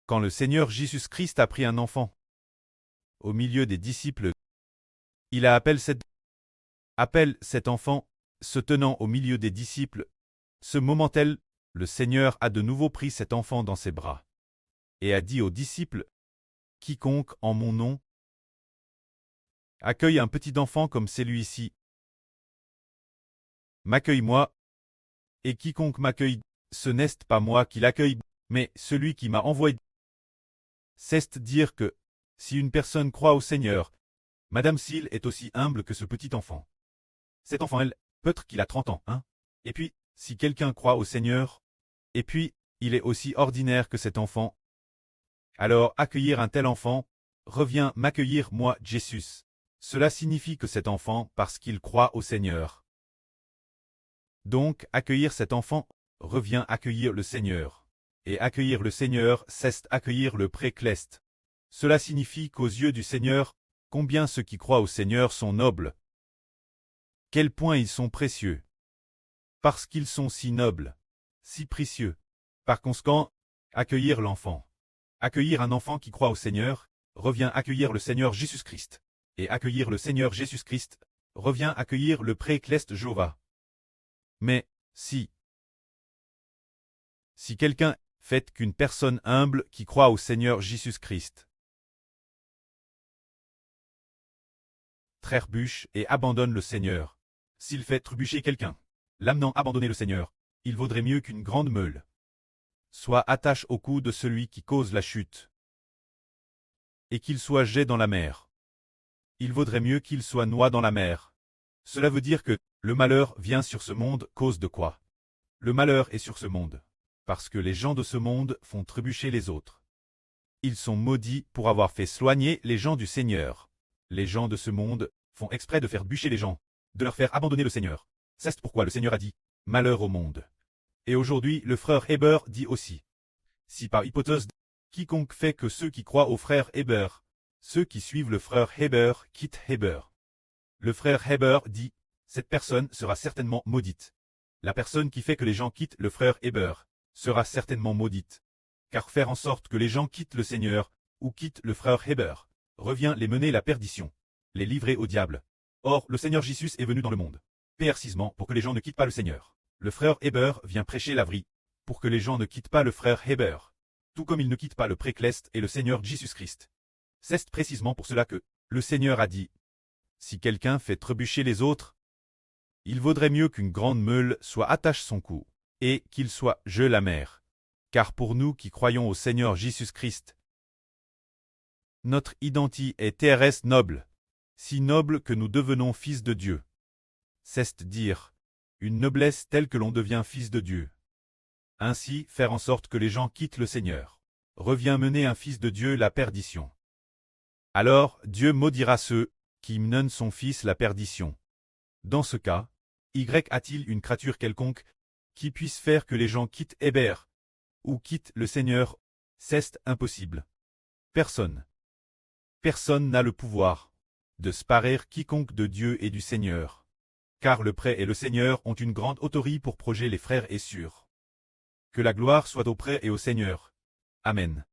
Quand le Seigneur Jésus-Christ a pris un enfant au milieu des disciples, il appelle cet enfant, se tenant au milieu des disciples. Ce moment-là, le Seigneur a de nouveau pris cet enfant dans ses bras et a dit aux disciples, « Quiconque, en mon nom, accueille un petit enfant comme celui-ci, m'accueille moi, et quiconque m'accueille, ce n'est pas moi qui l'accueille, mais celui qui m'a envoyé. » C'est dire que, si une personne croit au Seigneur, Madame Seal est aussi humble que ce petit enfant. Cet enfant, peut-être qu'il a 30 ans, hein. Et puis, si quelqu'un croit au Seigneur, et puis, il est aussi ordinaire que cet enfant. Alors, accueillir un tel enfant, revient m'accueillir moi, Jésus. Cela signifie que cet enfant, parce qu'il croit au Seigneur. Donc, accueillir cet enfant, revient accueillir le Seigneur. Et accueillir le Seigneur, c'est accueillir le précleste. Cela signifie qu'aux yeux du Seigneur, combien ceux qui croient au Seigneur sont nobles. Quel point ils sont précieux. Parce qu'ils sont si nobles, si précieux. Par conséquent, accueillir l'enfant. Accueillir un enfant qui croit au Seigneur, revient accueillir le Seigneur Jésus-Christ. Et accueillir le Seigneur Jésus-Christ, revient accueillir le précleste Jéhovah. Mais, si quelqu'un fait qu'une personne humble qui croit au Seigneur Jésus-Christ trébuche et abandonne le Seigneur, s'il fait trébucher quelqu'un, l'amenant abandonner le Seigneur, il vaudrait mieux qu'une grande meule soit attache au cou de celui qui cause la chute, et qu'il soit jeté dans la mer. Il vaudrait mieux qu'il soit noyé dans la mer. Cela veut dire que le malheur vient sur ce monde cause de quoi? Le malheur est sur ce monde parce que les gens de ce monde font trébucher les autres. Ils sont maudits pour avoir fait soigner les gens du Seigneur. Les gens de ce monde font exprès de faire bûcher les gens, de leur faire abandonner le Seigneur. C'est pourquoi le Seigneur a dit « Malheur au monde ». Et aujourd'hui, le frère Heber dit aussi « Si par hypothèse, quiconque fait que ceux qui croient au frère Heber, ceux qui suivent le frère Heber quittent Heber. » Le frère Heber dit « Cette personne sera certainement maudite. » La personne qui fait que les gens quittent le frère Heber sera certainement maudite. Car faire en sorte que les gens quittent le Seigneur, ou quittent le frère Heber, revient les mener à la perdition, les livrer au diable. Or, le Seigneur Jésus est venu dans le monde, précisément pour que les gens ne quittent pas le Seigneur. Le frère Heber vient prêcher la vraie, pour que les gens ne quittent pas le frère Heber, tout comme ils ne quittent pas le précleste et le Seigneur Jésus-Christ. C'est précisément pour cela que le Seigneur a dit « Si quelqu'un fait trébucher les autres, il vaudrait mieux qu'une grande meule soit attache son cou, et qu'il soit jeté la mer. Car pour nous qui croyons au Seigneur Jésus-Christ, notre identité est terrestre noble, si noble que nous devenons fils de Dieu. C'est dire, une noblesse telle que l'on devient fils de Dieu. Ainsi, faire en sorte que les gens quittent le Seigneur, revient mener un fils de Dieu la perdition. Alors, Dieu maudira ceux qui mènent son fils la perdition. Dans ce cas, a-t-il une créature quelconque qui puisse faire que les gens quittent Héber ou quittent le Seigneur? C'est impossible. Personne. Personne n'a le pouvoir de séparer quiconque de Dieu et du Seigneur. Car le prêtre et le Seigneur ont une grande autorité pour projeter les frères et sœurs. Que la gloire soit au prêtre et au Seigneur. Amen.